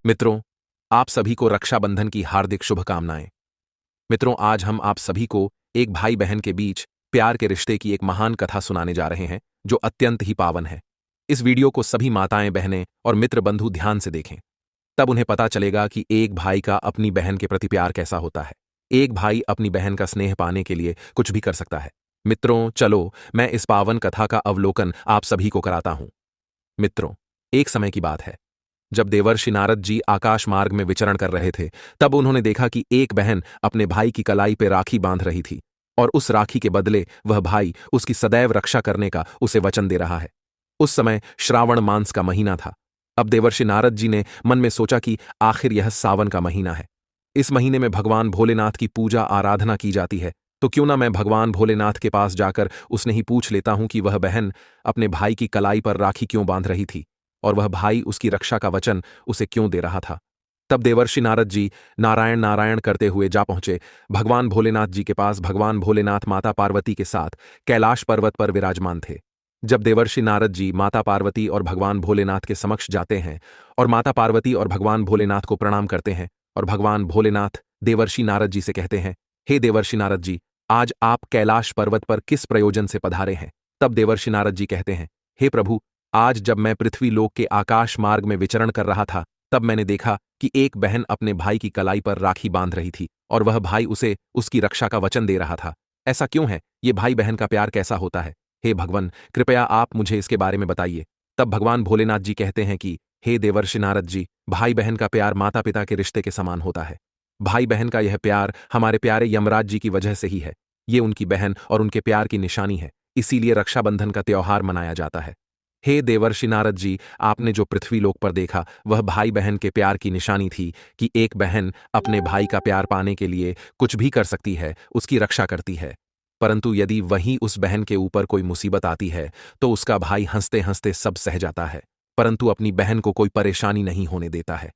मित्रों, आप सभी को रक्षाबंधन की हार्दिक शुभकामनाएं। मित्रों, आज हम आप सभी को एक भाई बहन के बीच प्यार के रिश्ते की एक महान कथा सुनाने जा रहे हैं जो अत्यंत ही पावन है। इस वीडियो को सभी माताएं, बहनें और मित्र बंधु ध्यान से देखें। तब उन्हें पता चलेगा कि एक भाई का अपनी बहन के प्रति प्यार कैसा होता है। एक भाई अपनी बहन का स्नेह पाने के लिए कुछ भी कर सकता है। मित्रों, चलो मैं इस पावन कथा का अवलोकन आप सभी को कराता हूं। मित्रों, एक समय की बात है जब देवर्षि नारद जी आकाश मार्ग में विचरण कर रहे थे। तब उन्होंने देखा कि एक बहन अपने भाई की कलाई पे राखी बांध रही थी और उस राखी के बदले वह भाई उसकी सदैव रक्षा करने का उसे वचन दे रहा है। उस समय श्रावण मास का महीना था। अब देवर्षि नारद जी ने मन में सोचा कि आखिर यह सावन का महीना है। इस महीने में भगवान भोलेनाथ की पूजा आराधना की जाती है, तो क्यों ना मैं भगवान भोलेनाथ के पास जाकर उसने ही पूछ लेता हूं कि वह बहन अपने भाई की कलाई पर राखी क्यों बांध रही थी और वह भाई उसकी रक्षा का वचन उसे क्यों दे रहा था। तब देवर्षि नारद जी नारायण नारायण करते हुए जा पहुंचे भगवान भोलेनाथ जी के पास। भगवान भोलेनाथ माता पार्वती के साथ कैलाश पर्वत पर विराजमान थे। जब देवर्षि नारद जी माता पार्वती और भगवान भोलेनाथ के समक्ष जाते हैं और माता पार्वती और भगवान भोलेनाथ को प्रणाम करते हैं और भगवान भोलेनाथ देवर्षि नारद जी से कहते हैं, हे देवर्षि नारद जी, आज आप कैलाश पर्वत पर किस प्रयोजन से पधारे हैं। तब देवर्षि नारद जी कहते हैं, हे प्रभु, आज जब मैं पृथ्वी लोक के आकाश मार्ग में विचरण कर रहा था, तब मैंने देखा कि एक बहन अपने भाई की कलाई पर राखी बांध रही थी और वह भाई उसे उसकी रक्षा का वचन दे रहा था। ऐसा क्यों है? ये भाई बहन का प्यार कैसा होता है? हे भगवान, कृपया आप मुझे इसके बारे में बताइए। तब भगवान भोलेनाथ जी कहते हैं कि हे देवर्षि नारद जी, भाई बहन का प्यार माता पिता के रिश्ते के समान होता है। भाई बहन का यह प्यार हमारे प्यारे यमराज जी की वजह से ही है। ये उनकी बहन और उनके प्यार की निशानी है, इसीलिए रक्षाबंधन का त्योहार मनाया जाता है। हे देवर्षि नारद जी, आपने जो पृथ्वी लोक पर देखा वह भाई बहन के प्यार की निशानी थी कि एक बहन अपने भाई का प्यार पाने के लिए कुछ भी कर सकती है, उसकी रक्षा करती है। परंतु यदि वहीं उस बहन के ऊपर कोई मुसीबत आती है तो उसका भाई हंसते हंसते सब सह जाता है, परंतु अपनी बहन को कोई परेशानी नहीं होने देता है।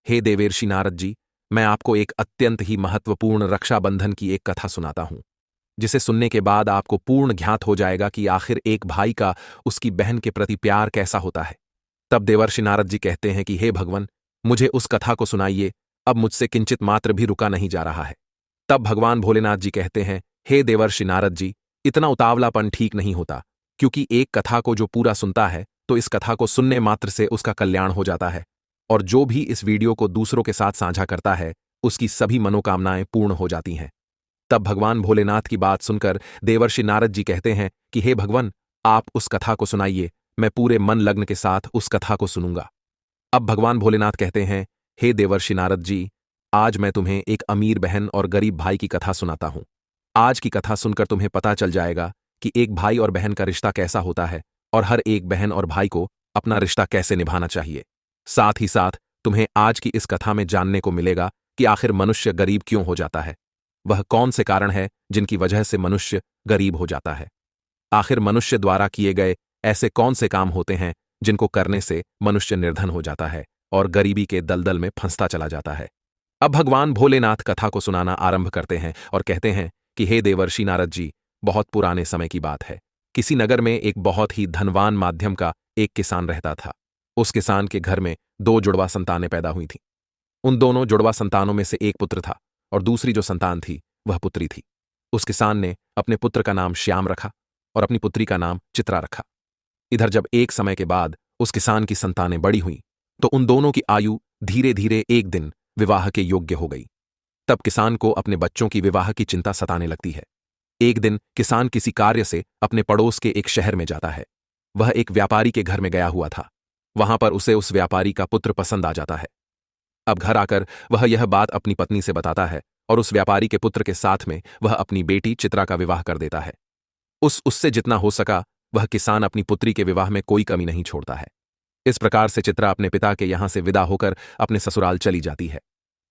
हे देवर्षि नारद जी, मैं आपको एक अत्यंत ही महत्वपूर्ण रक्षाबंधन की एक कथा सुनाता हूं, जिसे सुनने के बाद आपको पूर्ण ज्ञात हो जाएगा कि आखिर एक भाई का उसकी बहन के प्रति प्यार कैसा होता है। तब देवर्षि नारद जी कहते हैं कि हे भगवान, मुझे उस कथा को सुनाइए, अब मुझसे किंचित मात्र भी रुका नहीं जा रहा है। तब भगवान भोलेनाथ जी कहते हैं, हे देवर्षि नारद जी, इतना उतावलापन ठीक नहीं होता, क्योंकि एक कथा को जो पूरा सुनता है तो इस कथा को सुनने मात्र से उसका कल्याण हो जाता है, और जो भी इस वीडियो को दूसरों के साथ साझा करता है उसकी सभी मनोकामनाएं पूर्ण हो जाती हैं। तब भगवान भोलेनाथ की बात सुनकर देवर्षि नारद जी कहते हैं कि हे भगवान, आप उस कथा को सुनाइए, मैं पूरे मन लग्न के साथ उस कथा को सुनूंगा। अब भगवान भोलेनाथ कहते हैं, हे देवर्षि नारद जी, आज मैं तुम्हें एक अमीर बहन और गरीब भाई की कथा सुनाता हूं। आज की कथा सुनकर तुम्हें पता चल जाएगा कि एक भाई और बहन का रिश्ता कैसा होता है और हर एक बहन और भाई को अपना रिश्ता कैसे निभाना चाहिए। साथ ही साथ तुम्हें आज की इस कथा में जानने को मिलेगा कि आखिर मनुष्य गरीब क्यों हो जाता है, वह कौन से कारण है जिनकी वजह से मनुष्य गरीब हो जाता है। आखिर मनुष्य द्वारा किए गए ऐसे कौन से काम होते हैं जिनको करने से मनुष्य निर्धन हो जाता है और गरीबी के दलदल में फंसता चला जाता है। अब भगवान भोलेनाथ कथा को सुनाना आरंभ करते हैं और कहते हैं कि हे देवर्षि नारद जी, बहुत पुराने समय की बात है। किसी नगर में एक बहुत ही धनवान माध्यम का एक किसान रहता था। उस किसान के घर में दो जुड़वा संतानें पैदा हुई थीं। उन दोनों जुड़वा संतानों में से एक पुत्र था और दूसरी जो संतान थी वह पुत्री थी। उस किसान ने अपने पुत्र का नाम श्याम रखा और अपनी पुत्री का नाम चित्रा रखा। इधर जब एक समय के बाद उस किसान की संतानें बड़ी हुईं तो उन दोनों की आयु धीरे धीरे एक दिन विवाह के योग्य हो गई। तब किसान को अपने बच्चों की विवाह की चिंता सताने लगती है। एक दिन किसान किसी कार्य से अपने पड़ोस के एक शहर में जाता है। वह एक व्यापारी के घर में गया हुआ था। वहां पर उसे उस व्यापारी का पुत्र पसंद आ जाता है। अब घर आकर वह यह बात अपनी पत्नी से बताता है और उस व्यापारी के पुत्र के साथ में वह अपनी बेटी चित्रा का विवाह कर देता है। उससे जितना हो सका वह किसान अपनी पुत्री के विवाह में कोई कमी नहीं छोड़ता है। इस प्रकार से चित्रा अपने पिता के यहां से विदा होकर अपने ससुराल चली जाती है।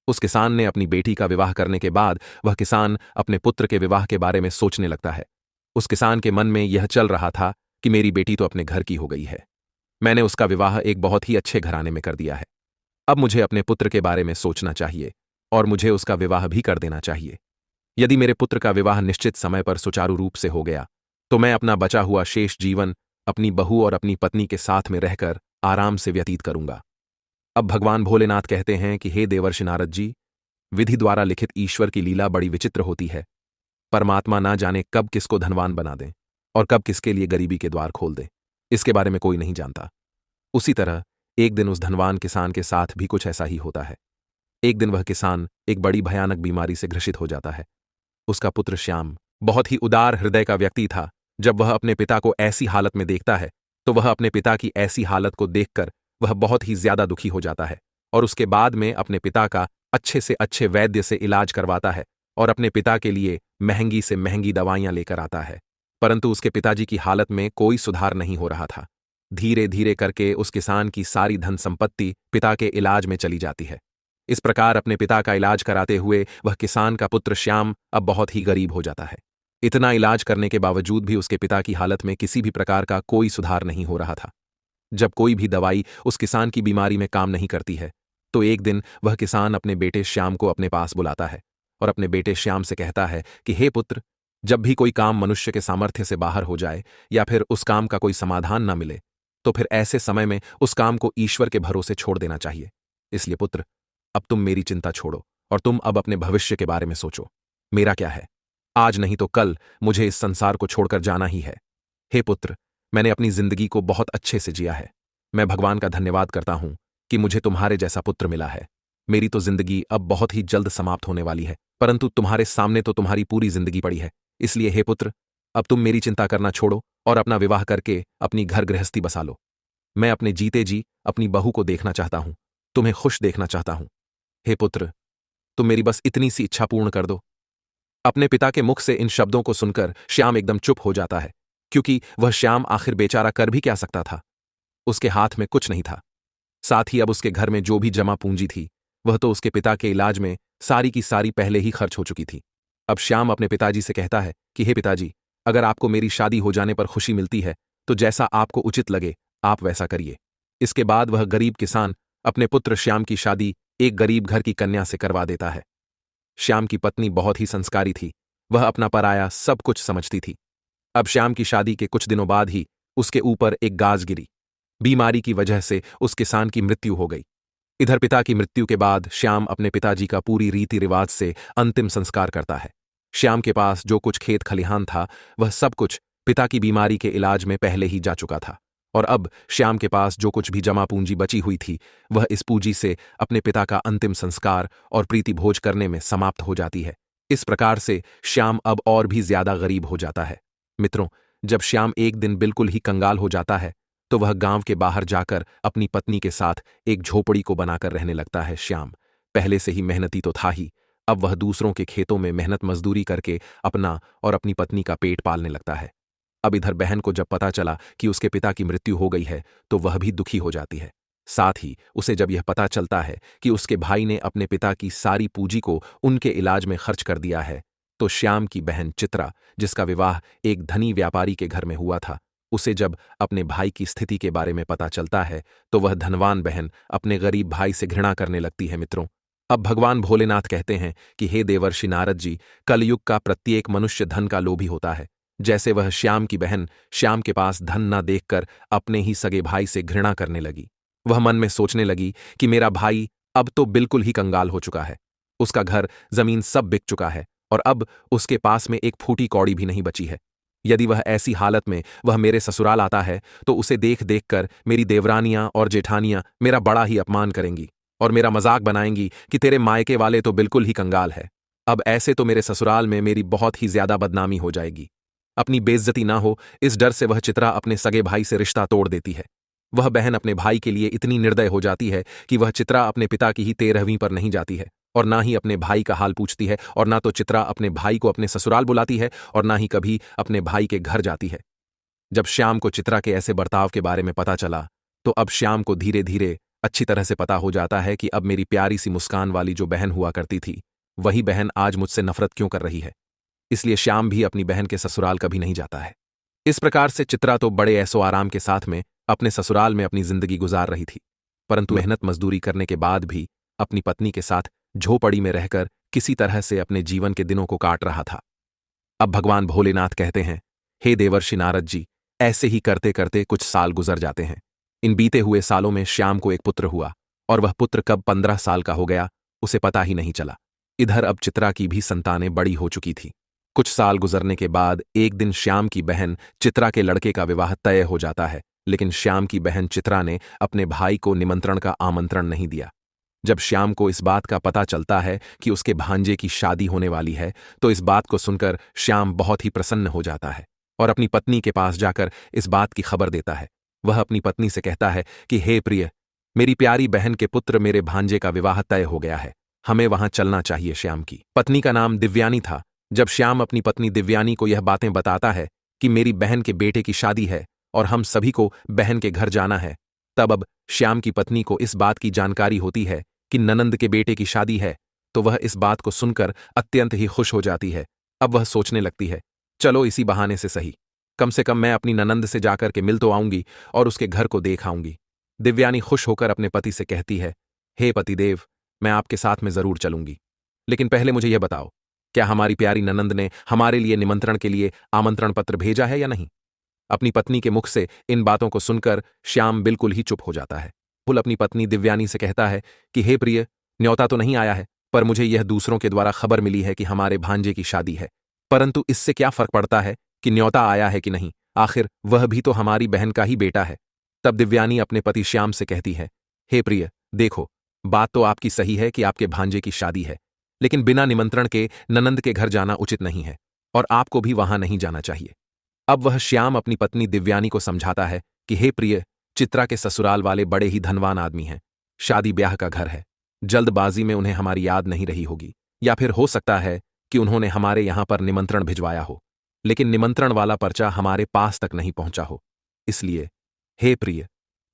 उस किसान ने अपनी बेटी का विवाह करने के बाद वह किसान अपने पुत्र के विवाह के बारे में सोचने लगता है। उस किसान के मन में यह चल रहा था कि मेरी बेटी तो अपने घर की हो गई है, मैंने उसका विवाह एक बहुत ही अच्छे घराने में कर दिया है। अब मुझे अपने पुत्र के बारे में सोचना चाहिए और मुझे उसका विवाह भी कर देना चाहिए। यदि मेरे पुत्र का विवाह निश्चित समय पर सुचारू रूप से हो गया तो मैं अपना बचा हुआ शेष जीवन अपनी बहू और अपनी पत्नी के साथ में रहकर आराम से व्यतीत करूंगा। अब भगवान भोलेनाथ कहते हैं कि हे देवर्षि नारद जी, विधि द्वारा लिखित ईश्वर की लीला बड़ी विचित्र होती है। परमात्मा ना जाने कब किसको धनवान बना दें और कब किसके लिए गरीबी के द्वार खोल दें, इसके बारे में कोई नहीं जानता। उसी तरह एक दिन उस धनवान किसान के साथ भी कुछ ऐसा ही होता है। एक दिन वह किसान एक बड़ी भयानक बीमारी से ग्रसित हो जाता है। उसका पुत्र श्याम बहुत ही उदार हृदय का व्यक्ति था। जब वह अपने पिता को ऐसी हालत में देखता है तो वह अपने पिता की ऐसी हालत को देखकर वह बहुत ही ज्यादा दुखी हो जाता है और उसके बाद में अपने पिता का अच्छे से अच्छे वैद्य से इलाज करवाता है और अपने पिता के लिए महंगी से महंगी दवाइयां लेकर आता है। परंतु उसके पिताजी की हालत में कोई सुधार नहीं हो रहा था। धीरे धीरे करके उस किसान की सारी धन संपत्ति पिता के इलाज में चली जाती है। इस प्रकार अपने पिता का इलाज कराते हुए वह किसान का पुत्र श्याम अब बहुत ही गरीब हो जाता है। इतना इलाज करने के बावजूद भी उसके पिता की हालत में किसी भी प्रकार का कोई सुधार नहीं हो रहा था। जब कोई भी दवाई उस किसान की बीमारी में काम नहीं करती है तो एक दिन वह किसान अपने बेटे श्याम को अपने पास बुलाता है और अपने बेटे श्याम से कहता है कि हे पुत्र, जब भी कोई काम मनुष्य के सामर्थ्य से बाहर हो जाए या फिर उस काम का कोई समाधान न मिले तो फिर ऐसे समय में उस काम को ईश्वर के भरोसे छोड़ देना चाहिए। इसलिए पुत्र, अब तुम मेरी चिंता छोड़ो और तुम अब अपने भविष्य के बारे में सोचो। मेरा क्या है, आज नहीं तो कल मुझे इस संसार को छोड़कर जाना ही है। हे पुत्र, मैंने अपनी जिंदगी को बहुत अच्छे से जिया है। मैं भगवान का धन्यवाद करता हूं कि मुझे तुम्हारे जैसा पुत्र मिला है। मेरी तो जिंदगी अब बहुत ही जल्द समाप्त होने वाली है, परंतु तुम्हारे सामने तो तुम्हारी पूरी जिंदगी पड़ी है। इसलिए हे पुत्र, अब तुम मेरी चिंता करना छोड़ो और अपना विवाह करके अपनी घर गृहस्थी बसा लो। मैं अपने जीते जी अपनी बहू को देखना चाहता हूं, तुम्हें खुश देखना चाहता हूं। हे पुत्र, तुम मेरी बस इतनी सी इच्छा पूर्ण कर दो। अपने पिता के मुख से इन शब्दों को सुनकर श्याम एकदम चुप हो जाता है, क्योंकि वह श्याम आखिर बेचारा कर भी क्या सकता था। उसके हाथ में कुछ नहीं था। साथ ही अब उसके घर में जो भी जमा पूंजी थी वह तो उसके पिता के इलाज में सारी की सारी पहले ही खर्च हो चुकी थी। अब श्याम अपने पिताजी से कहता है कि हे पिताजी, अगर आपको मेरी शादी हो जाने पर खुशी मिलती है तो जैसा आपको उचित लगे आप वैसा करिए। इसके बाद वह गरीब किसान अपने पुत्र श्याम की शादी एक गरीब घर की कन्या से करवा देता है। श्याम की पत्नी बहुत ही संस्कारी थी, वह अपना पराया सब कुछ समझती थी। अब श्याम की शादी के कुछ दिनों बाद ही उसके ऊपर एक गाज गिरी। बीमारी की वजह से उस किसान की मृत्यु हो गई। इधर पिता की मृत्यु के बाद श्याम अपने पिताजी का पूरी रीति रिवाज से अंतिम संस्कार करता है। श्याम के पास जो कुछ खेत खलिहान था वह सब कुछ पिता की बीमारी के इलाज में पहले ही जा चुका था और अब श्याम के पास जो कुछ भी जमा पूंजी बची हुई थी वह इस पूंजी से अपने पिता का अंतिम संस्कार और प्रीति भोज करने में समाप्त हो जाती है। इस प्रकार से श्याम अब और भी ज्यादा गरीब हो जाता है। मित्रों, जब श्याम एक दिन बिल्कुल ही कंगाल हो जाता है तो वह गांव के बाहर जाकर अपनी पत्नी के साथ एक झोपड़ी को बनाकर रहने लगता है। श्याम पहले से ही मेहनती तो था ही, अब वह दूसरों के खेतों में मेहनत मजदूरी करके अपना और अपनी पत्नी का पेट पालने लगता है। अब इधर बहन को जब पता चला कि उसके पिता की मृत्यु हो गई है तो वह भी दुखी हो जाती है। साथ ही उसे जब यह पता चलता है कि उसके भाई ने अपने पिता की सारी पूंजी को उनके इलाज में खर्च कर दिया है तो श्याम की बहन चित्रा, जिसका विवाह एक धनी व्यापारी के घर में हुआ था, उसे जब अपने भाई की स्थिति के बारे में पता चलता है तो वह धनवान बहन अपने गरीब भाई से घृणा करने लगती है। मित्रों, अब भगवान भोलेनाथ कहते हैं कि हे देवर्षि नारद जी, कलयुग का प्रत्येक मनुष्य धन का लोभी होता है। जैसे वह श्याम की बहन श्याम के पास धन न देखकर अपने ही सगे भाई से घृणा करने लगी। वह मन में सोचने लगी कि मेरा भाई अब तो बिल्कुल ही कंगाल हो चुका है, उसका घर जमीन सब बिक चुका है और अब उसके पास में एक फूटी कौड़ी भी नहीं बची है। यदि वह ऐसी हालत में वह मेरे ससुराल आता है तो उसे देख देख कर मेरी देवरानियां और जेठानियां मेरा बड़ा ही अपमान करेंगी और मेरा मजाक बनाएंगी कि तेरे मायके वाले तो बिल्कुल ही कंगाल है। अब ऐसे तो मेरे ससुराल में मेरी बहुत ही ज्यादा बदनामी हो जाएगी। अपनी बेइज्जती ना हो इस डर से वह चित्रा अपने सगे भाई से रिश्ता तोड़ देती है। वह बहन अपने भाई के लिए इतनी निर्दय हो जाती है कि वह चित्रा अपने पिता की ही 13वीं पर नहीं जाती है और ना ही अपने भाई का हाल पूछती है और ना तो चित्रा अपने भाई को अपने ससुराल बुलाती है और ना ही कभी अपने भाई के घर जाती है। जब श्याम को चित्रा के ऐसे बर्ताव के बारे में पता चला तो अब श्याम को धीरे धीरे अच्छी तरह से पता हो जाता है कि अब मेरी प्यारी सी मुस्कान वाली जो बहन हुआ करती थी वही बहन आज मुझसे नफरत क्यों कर रही है। इसलिए श्याम भी अपनी बहन के ससुराल कभी नहीं जाता है। इस प्रकार से चित्रा तो बड़े ऐसो आराम के साथ में अपने ससुराल में अपनी जिंदगी गुजार रही थी, परंतु मेहनत मजदूरी करने के बाद भी अपनी पत्नी के साथ झोपड़ी में रहकर किसी तरह से अपने जीवन के दिनों को काट रहा था। अब भगवान भोलेनाथ कहते हैं, हे देवर्षि नारद जी, ऐसे ही करते करते कुछ साल गुजर जाते हैं। इन बीते हुए सालों में श्याम को एक पुत्र हुआ और वह पुत्र कब 15 साल का हो गया उसे पता ही नहीं चला। इधर अब चित्रा की भी संतानें बड़ी हो चुकी थी। कुछ साल गुजरने के बाद एक दिन श्याम की बहन चित्रा के लड़के का विवाह तय हो जाता है, लेकिन श्याम की बहन चित्रा ने अपने भाई को निमंत्रण का आमंत्रण नहीं दिया। जब श्याम को इस बात का पता चलता है कि उसके भांजे की शादी होने वाली है, तो इस बात को सुनकर श्याम बहुत ही प्रसन्न हो जाता है और अपनी पत्नी के पास जाकर इस बात की खबर देता है। वह अपनी पत्नी से कहता है कि हे प्रिय, मेरी प्यारी बहन के पुत्र मेरे भांजे का विवाह तय हो गया है, हमें वहां चलना चाहिए। श्याम की पत्नी का नाम दिव्यानी था। जब श्याम अपनी पत्नी दिव्यानी को यह बातें बताता है कि मेरी बहन के बेटे की शादी है और हम सभी को बहन के घर जाना है, तब अब श्याम की पत्नी को इस बात की जानकारी होती है कि ननंद के बेटे की शादी है, तो वह इस बात को सुनकर अत्यंत ही खुश हो जाती है। अब वह सोचने लगती है, चलो इसी बहाने से कम मैं अपनी ननंद से जाकर के मिल तो आऊंगी और उसके घर को देख आऊंगी। दिव्यानी खुश होकर अपने पति से कहती है, हे पतिदेव, मैं आपके साथ में जरूर चलूंगी, लेकिन पहले मुझे यह बताओ, क्या हमारी प्यारी ननंद ने हमारे लिए निमंत्रण के लिए आमंत्रण पत्र भेजा है या नहीं? अपनी पत्नी के मुख से इन बातों को सुनकर श्याम बिल्कुल ही चुप हो जाता है। फुल अपनी पत्नी दिव्यानी से कहता है कि हे प्रिय, न्योता तो नहीं आया है, पर मुझे यह दूसरों के द्वारा खबर मिली है कि हमारे भांजे की शादी है। परंतु इससे क्या फर्क पड़ता है कि न्योता आया है कि नहीं, आखिर वह भी तो हमारी बहन का ही बेटा है। तब दिव्यानी अपने पति श्याम से कहती है, हे प्रिय, देखो, बात तो आपकी सही है कि आपके भांजे की शादी है, लेकिन बिना निमंत्रण के ननंद के घर जाना उचित नहीं है और आपको भी वहां नहीं जाना चाहिए। अब वह श्याम अपनी पत्नी दिव्यानी को समझाता है कि हे प्रिय, चित्रा के ससुराल वाले बड़े ही धनवान आदमी हैं, शादी ब्याह का घर है, जल्दबाजी में उन्हें हमारी याद नहीं रही होगी, या फिर हो सकता है कि उन्होंने हमारे यहां पर निमंत्रण भिजवाया हो, लेकिन निमंत्रण वाला पर्चा हमारे पास तक नहीं पहुंचा हो। इसलिए हे प्रिय,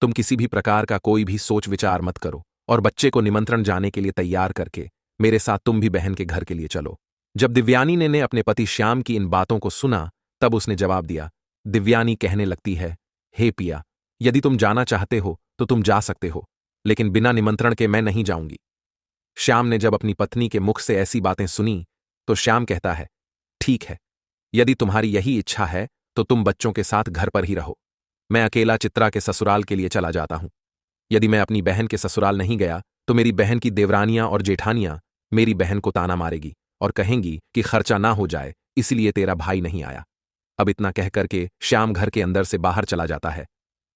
तुम किसी भी प्रकार का कोई भी सोच विचार मत करो और बच्चे को निमंत्रण जाने के लिए तैयार करके मेरे साथ तुम भी बहन के घर के लिए चलो। जब दिव्यानी ने अपने पति श्याम की इन बातों को सुना, तब उसने जवाब दिया। दिव्यानी कहने लगती है, हे पिया, यदि तुम जाना चाहते हो तो तुम जा सकते हो, लेकिन बिना निमंत्रण के मैं नहीं जाऊंगी। श्याम ने जब अपनी पत्नी के मुख से ऐसी बातें सुनी, तो श्याम कहता है, ठीक है, यदि तुम्हारी यही इच्छा है तो तुम बच्चों के साथ घर पर ही रहो, मैं अकेला चित्रा के ससुराल के लिए चला जाता हूं। यदि मैं अपनी बहन के ससुराल नहीं गया तो मेरी बहन की देवरानियां और जेठानियां मेरी बहन को ताना मारेगी और कहेंगी कि खर्चा ना हो जाए, इसलिए तेरा भाई नहीं आया। अब इतना कहकर के श्याम घर के अंदर से बाहर चला जाता है।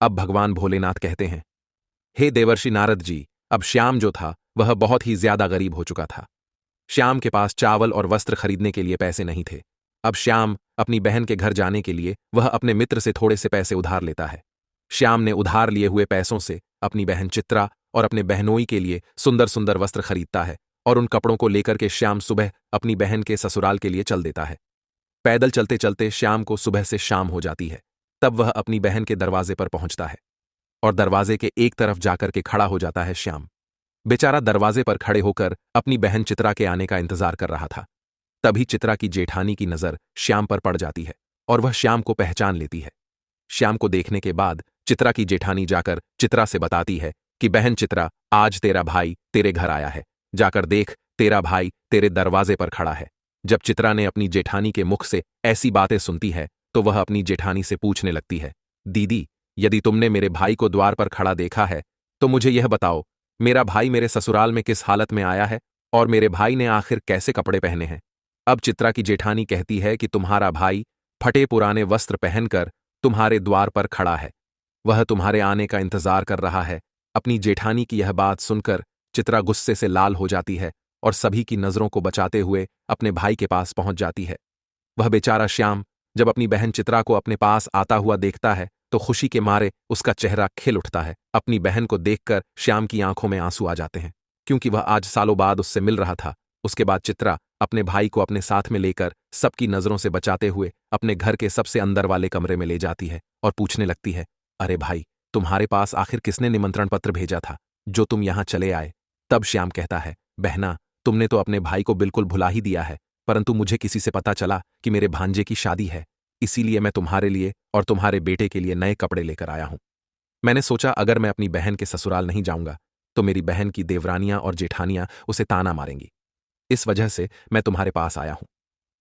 अब भगवान भोलेनाथ कहते हैं, हे देवर्षि नारद जी, अब श्याम जो था वह बहुत ही ज्यादा गरीब हो चुका था। श्याम के पास चावल और वस्त्र खरीदने के लिए पैसे नहीं थे। अब श्याम अपनी बहन के घर जाने के लिए वह अपने मित्र से थोड़े से पैसे उधार लेता है। श्याम ने उधार लिए हुए पैसों से अपनी बहन चित्रा और अपने बहनोई के लिए सुंदर सुंदर वस्त्र खरीदता है और उन कपड़ों को लेकर के श्याम सुबह अपनी बहन के ससुराल के लिए चल देता है। पैदल चलते चलते श्याम को सुबह से शाम हो जाती है। तब वह अपनी बहन के दरवाजे पर पहुंचता है और दरवाजे के एक तरफ जाकर के खड़ा हो जाता है। श्याम बेचारा दरवाजे पर खड़े होकर अपनी बहन चित्रा के आने का इंतजार कर रहा था। तभी चित्रा की जेठानी की नजर श्याम पर पड़ जाती है और वह श्याम को पहचान लेती है। श्याम को देखने के बाद चित्रा की जेठानी जाकर चित्रा से बताती है कि बहन चित्रा, आज तेरा भाई तेरे घर आया है, जाकर देख, तेरा भाई तेरे दरवाजे पर खड़ा है। जब चित्रा ने अपनी जेठानी के मुख से ऐसी बातें सुनती है तो वह अपनी जेठानी से पूछने लगती है, दीदी, यदि तुमने मेरे भाई को द्वार पर खड़ा देखा है तो मुझे यह बताओ, मेरा भाई मेरे ससुराल में किस हालत में आया है और मेरे भाई ने आखिर कैसे कपड़े पहने हैं? अब चित्रा की जेठानी कहती है कि तुम्हारा भाई फटे पुराने वस्त्र पहनकर तुम्हारे द्वार पर खड़ा है, वह तुम्हारे आने का इंतजार कर रहा है। अपनी जेठानी की यह बात सुनकर चित्रा गुस्से से लाल हो जाती है और सभी की नजरों को बचाते हुए अपने भाई के पास पहुंच जाती है। वह बेचारा श्याम जब अपनी बहन चित्रा को अपने पास आता हुआ देखता है तो खुशी के मारे उसका चेहरा खिल उठता है। अपनी बहन को देखकर श्याम की आंखों में आंसू आ जाते हैं, क्योंकि वह आज सालों बाद उससे मिल रहा था। उसके बाद चित्रा अपने भाई को अपने साथ में लेकर सबकी नजरों से बचाते हुए अपने घर के सबसे अंदर वाले कमरे में ले जाती है और पूछने लगती है, अरे भाई, तुम्हारे पास आखिर किसने निमंत्रण पत्र भेजा था जो तुम यहां चले आए? तब श्याम कहता है, बहना, तुमने तो अपने भाई को बिल्कुल भुला ही दिया है, परंतु मुझे किसी से पता चला कि मेरे भांजे की शादी है, इसीलिए मैं तुम्हारे लिए और तुम्हारे बेटे के लिए नए कपड़े लेकर आया हूं। मैंने सोचा अगर मैं अपनी बहन के ससुराल नहीं जाऊंगा तो मेरी बहन की देवरानियां और जेठानियां उसे ताना मारेंगी, इस वजह से मैं तुम्हारे पास आया हूं।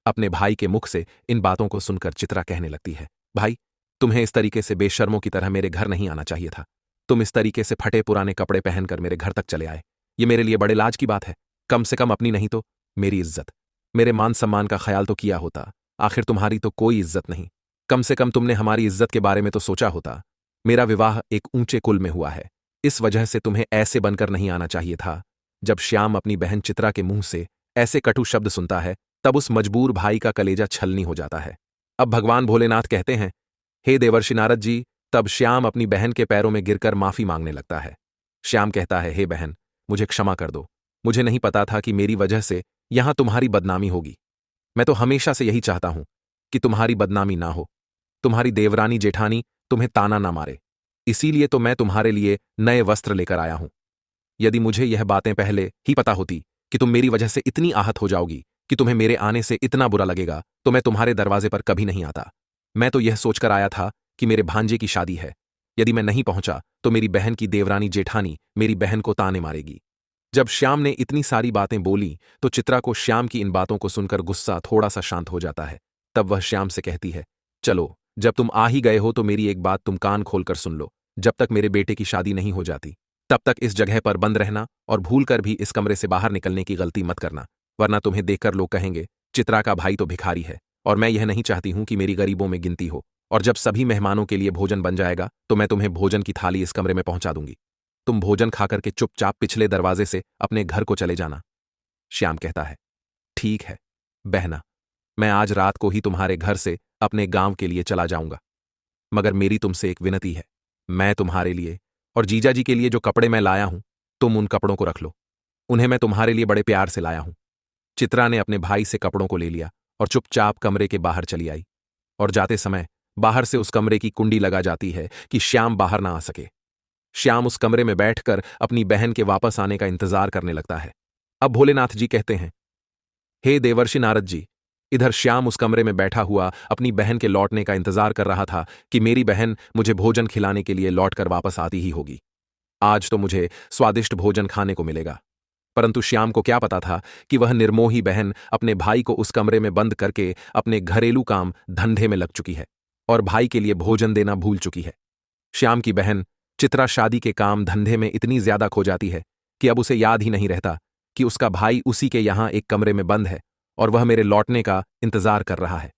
अपने भाई के मुख से इन बातों को सुनकर चित्रा कहने लगती है, भाई, तुम्हें इस तरीके से बेशर्मों की तरह मेरे घर नहीं आना चाहिए था। तुम इस तरीके से फटे पुराने कपड़े पहनकर मेरे घर तक चले आए, ये मेरे लिए बड़े लाज की बात है। कम से कम अपनी नहीं तो मेरी इज्जत, मेरे मान सम्मान का ख्याल तो किया होता। आखिर तुम्हारी तो कोई इज्जत नहीं, कम से कम तुमने हमारी इज्जत के बारे में तो सोचा होता। मेरा विवाह एक ऊंचे कुल में हुआ है, इस वजह से तुम्हें ऐसे बनकर नहीं आना चाहिए था। जब श्याम अपनी बहन चित्रा के मुंह से ऐसे कटु शब्द सुनता है, तब उस मजबूर भाई का कलेजा छलनी हो जाता है। अब भगवान भोलेनाथ कहते हैं, हे देवर्षि नारद जी। तब श्याम अपनी बहन के पैरों में गिरकर माफी मांगने लगता है। श्याम कहता है, हे बहन, मुझे क्षमा कर दो। मुझे नहीं पता था कि मेरी वजह से यहां तुम्हारी बदनामी होगी। मैं तो हमेशा से यही चाहता हूं कि तुम्हारी बदनामी ना हो, तुम्हारी देवरानी जेठानी तुम्हें ताना ना मारे। इसीलिए तो मैं तुम्हारे लिए नए वस्त्र लेकर आया हूं। यदि मुझे यह बातें पहले ही पता होती कि तुम मेरी वजह से इतनी आहत हो जाओगी कि तुम्हें मेरे आने से इतना बुरा लगेगा, तो मैं तुम्हारे दरवाजे पर कभी नहीं आता। मैं तो यह सोचकर आया था कि मेरे भांजे की शादी है। यदि मैं नहीं पहुंचा तो मेरी बहन की देवरानी जेठानी मेरी बहन को ताने मारेगी। जब श्याम ने इतनी सारी बातें बोली तो चित्रा को श्याम की इन बातों को सुनकर गुस्सा थोड़ा सा शांत हो जाता है। तब वह श्याम से कहती है, चलो, जब तुम आ ही गए हो तो मेरी एक बात तुम कान खोलकर सुन लो। जब तक मेरे बेटे की शादी नहीं हो जाती, तब तक इस जगह पर बंद रहना और भूलकर भी इस कमरे से बाहर निकलने की गलती मत करना, वरना तुम्हें देखकर लोग कहेंगे, चित्रा का भाई तो भिखारी है। और मैं यह नहीं चाहती हूं कि मेरी गरीबों में गिनती हो। और जब सभी मेहमानों के लिए भोजन बन जाएगा तो मैं तुम्हें भोजन की थाली इस कमरे में पहुंचा दूंगी। तुम भोजन खाकर के चुपचाप पिछले दरवाजे से अपने घर को चले जाना। श्याम कहता है, ठीक है बहना, मैं आज रात को ही तुम्हारे घर से अपने गांव के लिए चला जाऊंगा। मगर मेरी तुमसे एक विनती है, मैं तुम्हारे लिए और जीजा जी के लिए जो कपड़े मैं लाया हूं, तुम उन कपड़ों को रख लो। उन्हें मैं तुम्हारे लिए बड़े प्यार से लाया हूं। चित्रा ने अपने भाई से कपड़ों को ले लिया और चुपचाप कमरे के बाहर चली आई। और जाते समय बाहर से उस कमरे की कुंडी लगा जाती है कि श्याम बाहर ना आ सके। श्याम उस कमरे में बैठकर अपनी बहन के वापस आने का इंतजार करने लगता है। अब भोलेनाथ जी कहते हैं, हे देवर्षि नारद जी। इधर श्याम उस कमरे में बैठा हुआ अपनी बहन के लौटने का इंतजार कर रहा था कि मेरी बहन मुझे भोजन खिलाने के लिए लौटकर वापस आती ही होगी। आज तो मुझे स्वादिष्ट भोजन खाने को मिलेगा। परंतु श्याम को क्या पता था कि वह निर्मोही बहन अपने भाई को उस कमरे में बंद करके अपने घरेलू काम धंधे में लग चुकी है और भाई के लिए भोजन देना भूल चुकी है। श्याम की बहन चित्रा शादी के काम धंधे में इतनी ज्यादा खो जाती है कि अब उसे याद ही नहीं रहता कि उसका भाई उसी के यहां एक कमरे में बंद है और वह मेरे लौटने का इंतजार कर रहा है।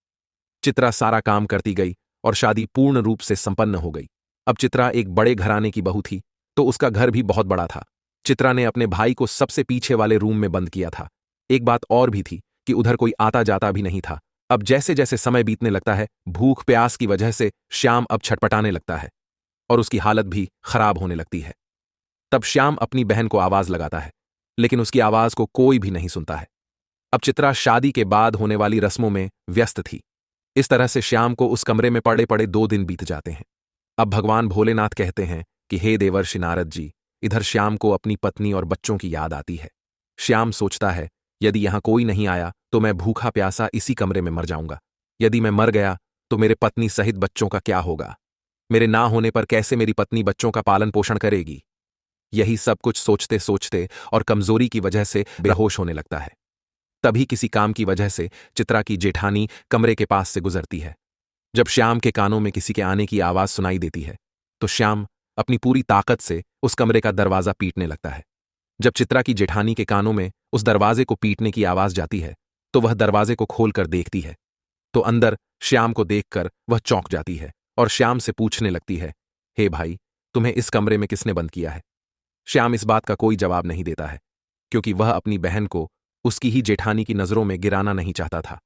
चित्रा सारा काम करती गई और शादी पूर्ण रूप से संपन्न हो गई। अब चित्रा एक बड़े घराने की बहू थी, तो उसका घर भी बहुत बड़ा था। चित्रा ने अपने भाई को सबसे पीछे वाले रूम में बंद किया था। एक बात और भी थी कि उधर कोई आता जाता भी नहीं था। अब जैसे जैसे समय बीतने लगता है, भूख प्यास की वजह से श्याम अब छटपटाने लगता है और उसकी हालत भी खराब होने लगती है। तब श्याम अपनी बहन को आवाज लगाता है, लेकिन उसकी आवाज को कोई भी नहीं सुनता है। अब चित्रा शादी के बाद होने वाली रस्मों में व्यस्त थी। इस तरह से श्याम को उस कमरे में पड़े पड़े 2 दिन बीत जाते हैं। अब भगवान भोलेनाथ कहते हैं कि हे देवर्षि नारद जी। इधर श्याम को अपनी पत्नी और बच्चों की याद आती है। श्याम सोचता है, यदि यहां कोई नहीं आया तो मैं भूखा प्यासा इसी कमरे में मर जाऊंगा। यदि मैं मर गया तो मेरे पत्नी सहित बच्चों का क्या होगा? मेरे ना होने पर कैसे मेरी पत्नी बच्चों का पालन पोषण करेगी? यही सब कुछ सोचते सोचते और कमजोरी की वजह से बेहोश होने लगता है। तभी किसी काम की वजह से चित्रा की जेठानी कमरे के पास से गुजरती है। जब श्याम के कानों में किसी के आने की आवाज सुनाई देती है तो श्याम अपनी पूरी ताकत से उस कमरे का दरवाजा पीटने लगता है। जब चित्रा की जेठानी के कानों में उस दरवाजे को पीटने की आवाज जाती है तो वह दरवाजे को खोलकर देखती है, तो अंदर श्याम को देखकर वह चौंक जाती है और श्याम से पूछने लगती है, हे भाई, तुम्हें इस कमरे में किसने बंद किया है? श्याम इस बात का कोई जवाब नहीं देता है, क्योंकि वह अपनी बहन को उसकी ही जेठानी की नजरों में गिराना नहीं चाहता था।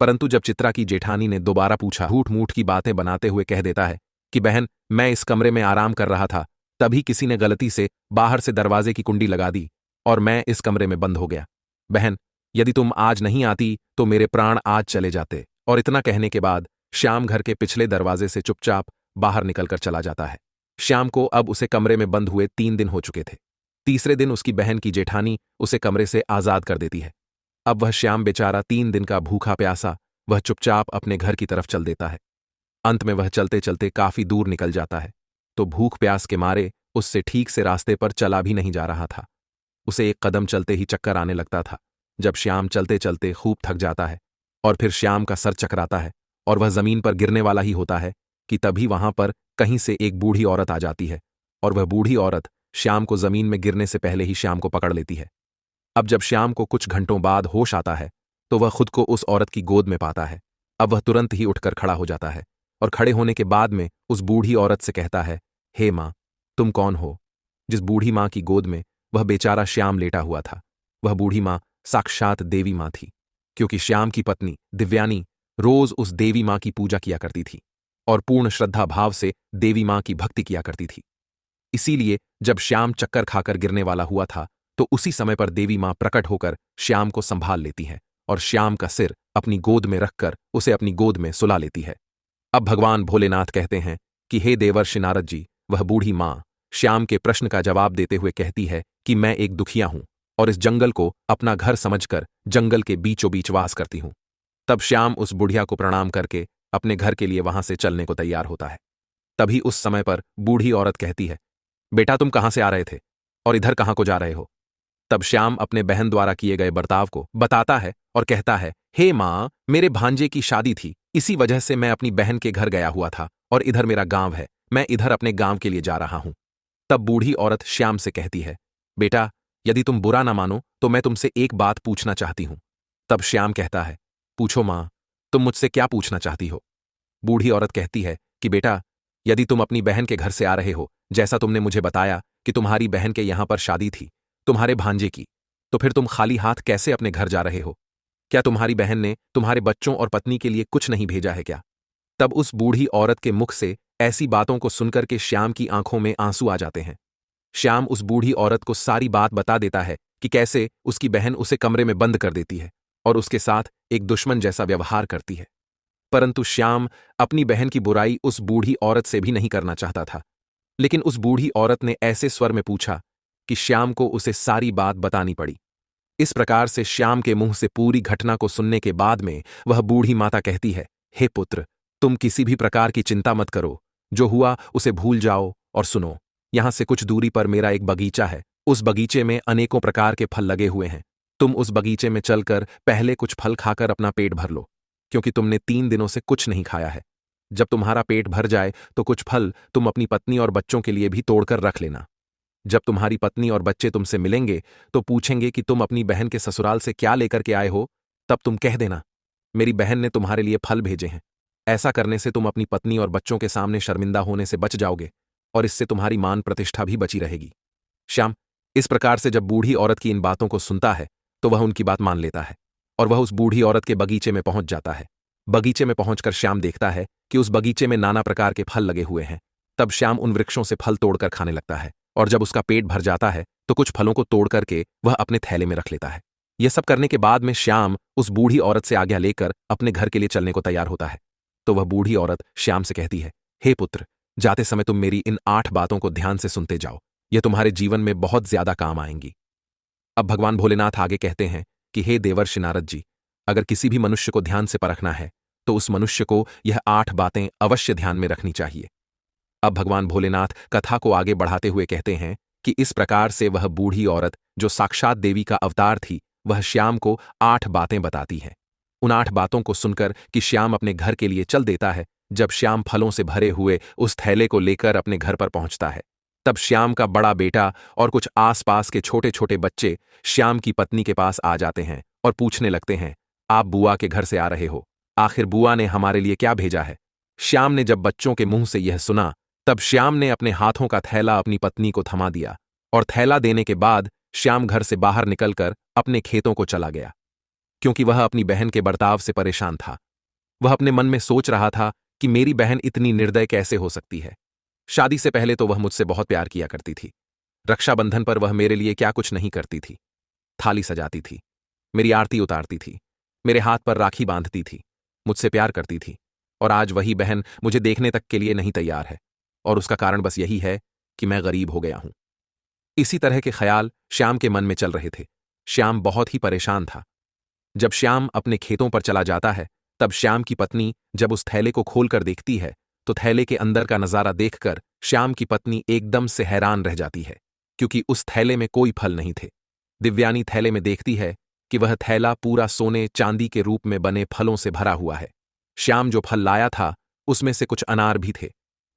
परंतु जब चित्रा की जेठानी ने दोबारा पूछा, झूठ मूठ की बातें बनाते हुए कह देता है कि बहन, मैं इस कमरे में आराम कर रहा था, तभी किसी ने गलती से बाहर से दरवाजे की कुंडी लगा दी और मैं इस कमरे में बंद हो गया। बहन, यदि तुम आज नहीं आती तो मेरे प्राण आज चले जाते। और इतना कहने के बाद श्याम घर के पिछले दरवाजे से चुपचाप बाहर निकलकर चला जाता है। श्याम को अब उसे कमरे में बंद हुए 3 दिन हो चुके थे। तीसरे दिन उसकी बहन की जेठानी उसे कमरे से आजाद कर देती है। अब वह श्याम बेचारा 3 दिन का भूखा प्यासा वह चुपचाप अपने घर की तरफ चल देता है। अंत में वह चलते चलते काफी दूर निकल जाता है, तो भूख प्यास के मारे उससे ठीक से रास्ते पर चला भी नहीं जा रहा था। उसे एक कदम चलते ही चक्कर आने लगता था। जब श्याम चलते चलते खूब थक जाता है और फिर श्याम का सर चकराता है और वह जमीन पर गिरने वाला ही होता है कि तभी वहां पर कहीं से एक बूढ़ी औरत आ जाती है और वह बूढ़ी औरत श्याम को जमीन में गिरने से पहले ही श्याम को पकड़ लेती है। अब जब श्याम को कुछ घंटों बाद होश आता है तो वह खुद को उस औरत की गोद में पाता है। अब वह तुरंत ही उठकर खड़ा हो जाता है और खड़े होने के बाद में उस बूढ़ी औरत से कहता है, हे माँ, तुम कौन हो? जिस बूढ़ी माँ की गोद में वह बेचारा श्याम लेटा हुआ था, वह बूढ़ी माँ साक्षात देवी माँ थी, क्योंकि श्याम की पत्नी दिव्यानी रोज उस देवी माँ की पूजा किया करती थी और पूर्ण श्रद्धा भाव से देवी माँ की भक्ति किया करती थी। इसीलिए जब श्याम चक्कर खाकर गिरने वाला हुआ था तो उसी समय पर देवी माँ प्रकट होकर श्याम को संभाल लेती है और श्याम का सिर अपनी गोद में रखकर उसे अपनी गोद में सुला लेती है। अब भगवान भोलेनाथ कहते हैं कि हे देवर्षि नारद जी, वह बूढ़ी माँ श्याम के प्रश्न का जवाब देते हुए कहती है कि मैं एक दुखिया हूं और इस जंगल को अपना घर समझकर जंगल के बीचों बीच वास करती हूं। तब श्याम उस बुढ़िया को प्रणाम करके अपने घर के लिए वहां से चलने को तैयार होता है। तभी उस समय पर बूढ़ी औरत कहती है, बेटा तुम कहां से आ रहे थे और इधर कहां को जा रहे हो? तब श्याम अपने बहन द्वारा किए गए बर्ताव को बताता है और कहता है, हे माँ, मेरे भांजे की शादी थी, इसी वजह से मैं अपनी बहन के घर गया हुआ था और इधर मेरा गांव है, मैं इधर अपने गांव के लिए जा रहा हूं। तब बूढ़ी औरत श्याम से कहती है, बेटा यदि तुम बुरा ना मानो तो मैं तुमसे एक बात पूछना चाहती हूं। तब श्याम कहता है, पूछो माँ, तुम मुझसे क्या पूछना चाहती हो? बूढ़ी औरत कहती है कि बेटा, यदि तुम अपनी बहन के घर से आ रहे हो, जैसा तुमने मुझे बताया कि तुम्हारी बहन के यहां पर शादी थी तुम्हारे भांजे की, तो फिर तुम खाली हाथ कैसे अपने घर जा रहे हो? क्या तुम्हारी बहन ने तुम्हारे बच्चों और पत्नी के लिए कुछ नहीं भेजा है क्या? तब उस बूढ़ी औरत के मुख से ऐसी बातों को सुनकर के श्याम की आंखों में आंसू आ जाते हैं। श्याम उस बूढ़ी औरत को सारी बात बता देता है कि कैसे उसकी बहन उसे कमरे में बंद कर देती है और उसके साथ एक दुश्मन जैसा व्यवहार करती है। परंतु श्याम अपनी बहन की बुराई उस बूढ़ी औरत से भी नहीं करना चाहता था, लेकिन उस बूढ़ी औरत ने ऐसे स्वर में पूछा कि श्याम को उसे सारी बात बतानी पड़ी। इस प्रकार से श्याम के मुंह से पूरी घटना को सुनने के बाद में वह बूढ़ी माता कहती है, हे पुत्र, तुम किसी भी प्रकार की चिंता मत करो, जो हुआ उसे भूल जाओ और सुनो, यहां से कुछ दूरी पर मेरा एक बगीचा है, उस बगीचे में अनेकों प्रकार के फल लगे हुए हैं। तुम उस बगीचे में चलकर पहले कुछ फल खाकर अपना पेट भर लो, क्योंकि तुमने 3 दिनों से कुछ नहीं खाया है। जब तुम्हारा पेट भर जाए तो कुछ फल तुम अपनी पत्नी और बच्चों के लिए भी तोड़कर रख लेना। जब तुम्हारी पत्नी और बच्चे तुमसे मिलेंगे तो पूछेंगे कि तुम अपनी बहन के ससुराल से क्या लेकर के आए हो, तब तुम कह देना, मेरी बहन ने तुम्हारे लिए फल भेजे हैं। ऐसा करने से तुम अपनी पत्नी और बच्चों के सामने शर्मिंदा होने से बच जाओगे और इससे तुम्हारी मान प्रतिष्ठा भी बची रहेगी। श्याम इस प्रकार से जब बूढ़ी औरत की इन बातों को सुनता है तो वह उनकी बात मान लेता है और वह उस बूढ़ी औरत के बगीचे में पहुंच जाता है। बगीचे में पहुंचकर श्याम देखता है कि उस बगीचे में नाना प्रकार के फल लगे हुए हैं। तब श्याम उन वृक्षों से फल तोड़कर खाने लगता है और जब उसका पेट भर जाता है तो कुछ फलों को तोड़ करके वह अपने थैले में रख लेता है। यह सब करने के बाद में श्याम उस बूढ़ी औरत से आज्ञा लेकर अपने घर के लिए चलने को तैयार होता है। तो वह बूढ़ी औरत श्याम से कहती है, हे पुत्र, जाते समय तुम मेरी इन 8 बातों को ध्यान से सुनते जाओ, ये तुम्हारे जीवन में बहुत ज्यादा काम आएंगी। अब भगवान भोलेनाथ आगे कहते हैं कि हे देवर्षि नारद जी, अगर किसी भी मनुष्य को ध्यान से परखना है तो उस मनुष्य को यह 8 बातें अवश्य ध्यान में रखनी चाहिए। अब भगवान भोलेनाथ कथा को आगे बढ़ाते हुए कहते हैं कि इस प्रकार से वह बूढ़ी औरत जो साक्षात देवी का अवतार थी, वह श्याम को 8 बातें बताती है। उन 8 बातों को सुनकर कि श्याम अपने घर के लिए चल देता है, जब श्याम फलों से भरे हुए उस थैले को लेकर अपने घर पर पहुंचता है, तब श्याम का बड़ा बेटा और कुछ आसपास के छोटे छोटे बच्चे श्याम की पत्नी के पास आ जाते हैं और पूछने लगते हैं, आप बुआ के घर से आ रहे हो, आखिर बुआ ने हमारे लिए क्या भेजा है? श्याम ने जब बच्चों के मुंह से यह सुना, तब श्याम ने अपने हाथों का थैला अपनी पत्नी को थमा दिया और थैला देने के बाद श्याम घर से बाहर निकलकर अपने खेतों को चला गया, क्योंकि वह अपनी बहन के बर्ताव से परेशान था। वह अपने मन में सोच रहा था कि मेरी बहन इतनी निर्दय कैसे हो सकती है। शादी से पहले तो वह मुझसे बहुत प्यार किया करती थी, रक्षाबंधन पर वह मेरे लिए क्या कुछ नहीं करती थी, थाली सजाती थी, मेरी आरती उतारती थी, मेरे हाथ पर राखी बांधती थी, मुझसे प्यार करती थी, और आज वही बहन मुझे देखने तक के लिए नहीं तैयार है, और उसका कारण बस यही है कि मैं गरीब हो गया हूं। इसी तरह के ख्याल श्याम के मन में चल रहे थे। श्याम बहुत ही परेशान था। जब श्याम अपने खेतों पर चला जाता है, तब श्याम की पत्नी जब उस थैले को खोलकर देखती है तो थैले के अंदर का नजारा देखकर श्याम की पत्नी एकदम से हैरान रह जाती है, क्योंकि उस थैले में कोई फल नहीं थे। दिव्यानी थैले में देखती है कि वह थैला पूरा सोने चांदी के रूप में बने फलों से भरा हुआ है। श्याम जो फल लाया था उसमें से कुछ अनार भी थे।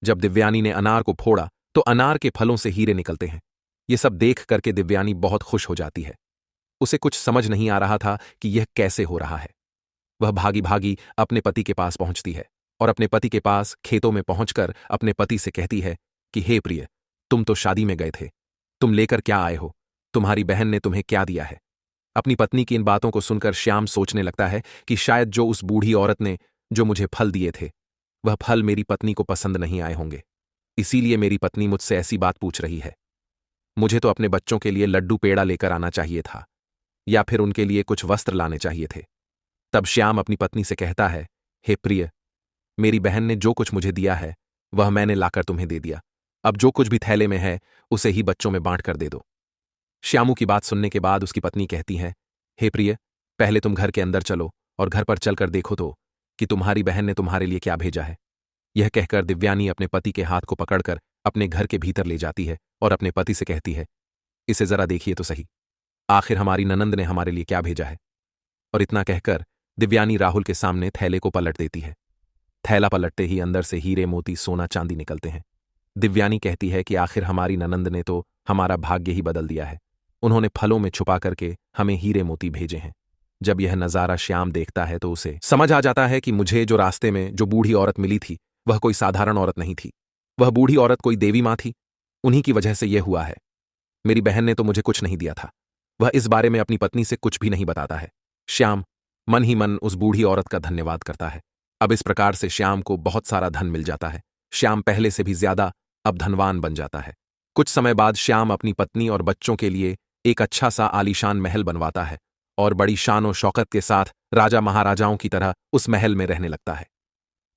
जब दिव्यानी ने अनार को फोड़ा तो अनार के फलों से हीरे निकलते हैं। ये सब देख करके दिव्यानी बहुत खुश हो जाती है। उसे कुछ समझ नहीं आ रहा था कि यह कैसे हो रहा है। वह भागी भागी अपने पति के पास पहुंचती है और अपने पति के पास खेतों में पहुंचकर अपने पति से कहती है कि हे प्रिय, तुम तो शादी में गए थे, तुम लेकर क्या आए हो? तुम्हारी बहन ने तुम्हें क्या दिया है? अपनी पत्नी की इन बातों को सुनकर श्याम सोचने लगता है कि शायद जो उस बूढ़ी औरत ने जो मुझे फल दिए थे, वह फल मेरी पत्नी को पसंद नहीं आए होंगे, इसीलिए मेरी पत्नी मुझसे ऐसी बात पूछ रही है। मुझे तो अपने बच्चों के लिए लड्डू पेड़ा लेकर आना चाहिए था, या फिर उनके लिए कुछ वस्त्र लाने चाहिए थे। तब श्याम अपनी पत्नी से कहता है, हे प्रिय, मेरी बहन ने जो कुछ मुझे दिया है वह मैंने लाकर तुम्हें दे दिया। अब जो कुछ भी थैले में है उसे ही बच्चों में बांट कर दे दो। श्यामू की बात सुनने के बाद उसकी पत्नी कहती है, हे प्रिय, पहले तुम घर के अंदर चलो और घर पर चलकर देखो तो कि तुम्हारी बहन ने तुम्हारे लिए क्या भेजा है। यह कहकर दिव्यानी अपने पति के हाथ को पकड़कर अपने घर के भीतर ले जाती है और अपने पति से कहती है, इसे जरा देखिए तो सही, आखिर हमारी ननंद ने हमारे लिए क्या भेजा है। और इतना कहकर दिव्यानी राहुल के सामने थैले को पलट देती है। थैला पलटते ही अंदर से हीरे मोती सोना चांदी निकलते हैं। दिव्यानी कहती है कि आखिर हमारी ननंद ने तो हमारा भाग्य ही बदल दिया है। उन्होंने फलों में छुपा करके हमें हीरे मोती भेजे हैं। जब यह नजारा श्याम देखता है तो उसे समझ आ जाता है कि मुझे जो रास्ते में जो बूढ़ी औरत मिली थी वह कोई साधारण औरत नहीं थी। वह बूढ़ी औरत कोई देवी मां थी। उन्हीं की वजह से यह हुआ है। मेरी बहन ने तो मुझे कुछ नहीं दिया था। वह इस बारे में अपनी पत्नी से कुछ भी नहीं बताता है। श्याम मन ही मन उस बूढ़ी औरत का धन्यवाद करता है। अब इस प्रकार से श्याम को बहुत सारा धन मिल जाता है। श्याम पहले से भी ज्यादा अब धनवान बन जाता है। कुछ समय बाद श्याम अपनी पत्नी और बच्चों के लिए एक अच्छा सा आलीशान महल बनवाता है और बड़ी शान और शौकत के साथ राजा महाराजाओं की तरह उस महल में रहने लगता है।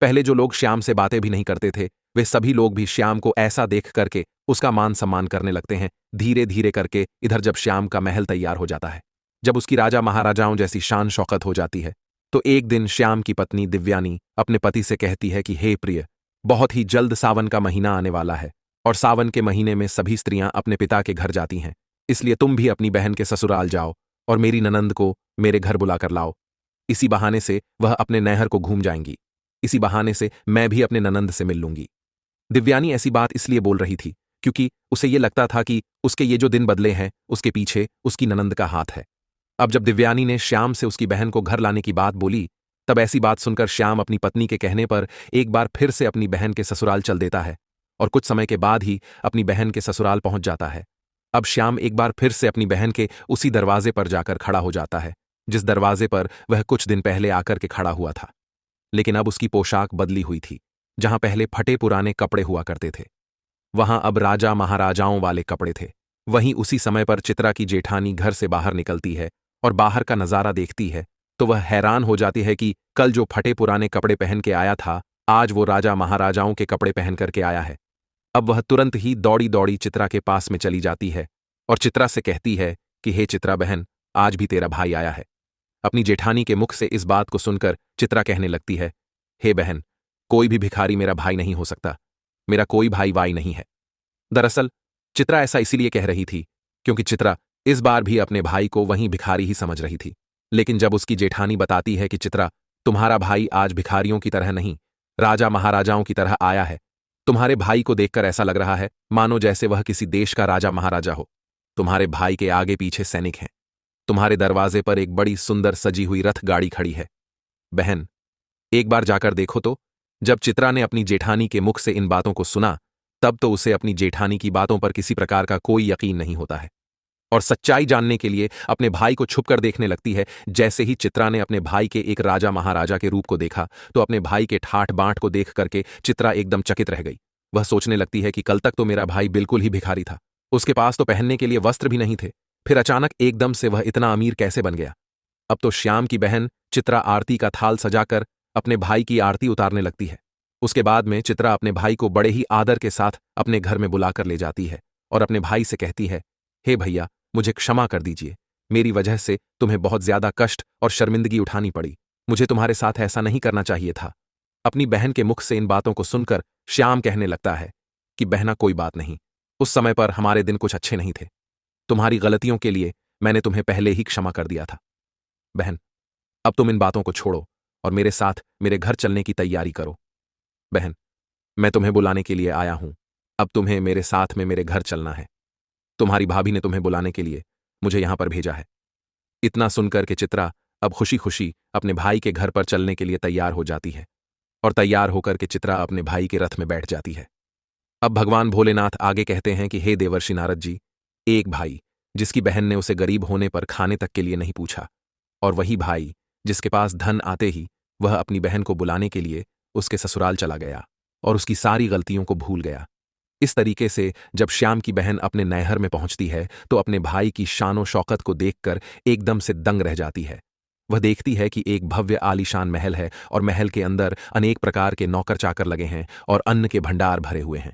पहले जो लोग श्याम से बातें भी नहीं करते थे, वे सभी लोग भी श्याम को ऐसा देख करके उसका मान सम्मान करने लगते हैं। धीरे धीरे करके इधर जब श्याम का महल तैयार हो जाता है, जब उसकी राजा महाराजाओं जैसी शान शौकत हो जाती है, तो एक दिन श्याम की पत्नी दिव्यानी अपने पति से कहती है कि हे प्रिय, बहुत ही जल्द सावन का महीना आने वाला है और सावन के महीने में सभी स्त्रियां अपने पिता के घर जाती हैं, इसलिए तुम भी अपनी बहन के ससुराल जाओ और मेरी ननंद को मेरे घर बुलाकर लाओ। इसी बहाने से वह अपने नैहर को घूम जाएंगी। इसी बहाने से मैं भी अपने ननंद से मिल लूंगी। दिव्यानी ऐसी बात इसलिए बोल रही थी क्योंकि उसे ये लगता था कि उसके ये जो दिन बदले हैं उसके पीछे उसकी ननंद का हाथ है। अब जब दिव्यानी ने श्याम से उसकी बहन को घर लाने की बात बोली, तब ऐसी बात सुनकर श्याम अपनी पत्नी के कहने पर एक बार फिर से अपनी बहन के ससुराल चल देता है और कुछ समय के बाद ही अपनी बहन के ससुराल पहुंच जाता है। अब श्याम एक बार फिर से अपनी बहन के उसी दरवाजे पर जाकर खड़ा हो जाता है जिस दरवाजे पर वह कुछ दिन पहले आकर के खड़ा हुआ था। लेकिन अब उसकी पोशाक बदली हुई थी। जहां पहले फटे पुराने कपड़े हुआ करते थे, वहां अब राजा महाराजाओं वाले कपड़े थे। वहीं उसी समय पर चित्रा की जेठानी घर से बाहर निकलती है और बाहर का नजारा देखती है तो वह हैरान हो जाती है कि कल जो फटे पुराने कपड़े पहन के आया था, आज वो राजा महाराजाओं के कपड़े पहन करके आया है। अब वह तुरंत ही दौड़ी दौड़ी चित्रा के पास में चली जाती है और चित्रा से कहती है कि हे चित्रा बहन, आज भी तेरा भाई आया है। अपनी जेठानी के मुख से इस बात को सुनकर चित्रा कहने लगती है, हे बहन, कोई भी भिखारी मेरा भाई नहीं हो सकता। मेरा कोई भाई वाई नहीं है। दरअसल चित्रा ऐसा इसीलिए कह रही थी क्योंकि चित्रा इस बार भी अपने भाई को वहीं भिखारी ही समझ रही थी। लेकिन जब उसकी जेठानी बताती है कि चित्रा, तुम्हारा भाई आज भिखारियों की तरह नहीं, राजा महाराजाओं की तरह आया है। तुम्हारे भाई को देखकर ऐसा लग रहा है मानो जैसे वह किसी देश का राजा महाराजा हो। तुम्हारे भाई के आगे पीछे सैनिक हैं। तुम्हारे दरवाजे पर एक बड़ी सुंदर सजी हुई रथ गाड़ी खड़ी है। बहन, एक बार जाकर देखो तो। जब चित्रा ने अपनी जेठानी के मुख से इन बातों को सुना, तब तो उसे अपनी जेठानी की बातों पर किसी प्रकार का कोई यकीन नहीं होता है और सच्चाई जानने के लिए अपने भाई को छुपकर देखने लगती है। जैसे ही चित्रा ने अपने भाई के एक राजा महाराजा के रूप को देखा तो अपने भाई के ठाठ बांट को देख करके चित्रा एकदम चकित रह गई। वह सोचने लगती है कि कल तक तो मेरा भाई बिल्कुल ही भिखारी था, उसके पास तो पहनने के लिए वस्त्र भी नहीं थे, फिर अचानक एकदम से वह इतना अमीर कैसे बन गया। अब तो श्याम की बहन चित्रा आरती का थाल सजाकर अपने भाई की आरती उतारने लगती है। उसके बाद में चित्रा अपने भाई को बड़े ही आदर के साथ अपने घर में बुलाकर ले जाती है और अपने भाई से कहती है, हे भैया, मुझे क्षमा कर दीजिए। मेरी वजह से तुम्हें बहुत ज्यादा कष्ट और शर्मिंदगी उठानी पड़ी। मुझे तुम्हारे साथ ऐसा नहीं करना चाहिए था। अपनी बहन के मुख से इन बातों को सुनकर श्याम कहने लगता है कि बहना, कोई बात नहीं, उस समय पर हमारे दिन कुछ अच्छे नहीं थे। तुम्हारी गलतियों के लिए मैंने तुम्हें पहले ही क्षमा कर दिया था। बहन, अब तुम इन बातों को छोड़ो और मेरे साथ मेरे घर चलने की तैयारी करो। बहन, मैं तुम्हें बुलाने के लिए आया हूं। अब तुम्हें मेरे साथ में मेरे घर चलना है। तुम्हारी भाभी ने तुम्हें बुलाने के लिए मुझे यहां पर भेजा है। इतना सुनकर के चित्रा अब खुशी खुशी अपने भाई के घर पर चलने के लिए तैयार हो जाती है और तैयार होकर के चित्रा अपने भाई के रथ में बैठ जाती है। अब भगवान भोलेनाथ आगे कहते हैं कि हे देवर्षि नारद जी, एक भाई जिसकी बहन ने उसे गरीब होने पर खाने तक के लिए नहीं पूछा, और वही भाई जिसके पास धन आते ही वह अपनी बहन को बुलाने के लिए उसके ससुराल चला गया और उसकी सारी गलतियों को भूल गया। इस तरीके से जब श्याम की बहन अपने नैहर में पहुंचती है तो अपने भाई की शानो शौकत को देखकर एकदम से दंग रह जाती है। वह देखती है कि एक भव्य आलीशान महल है और महल के अंदर अनेक प्रकार के नौकर चाकर लगे हैं और अन्न के भंडार भरे हुए हैं।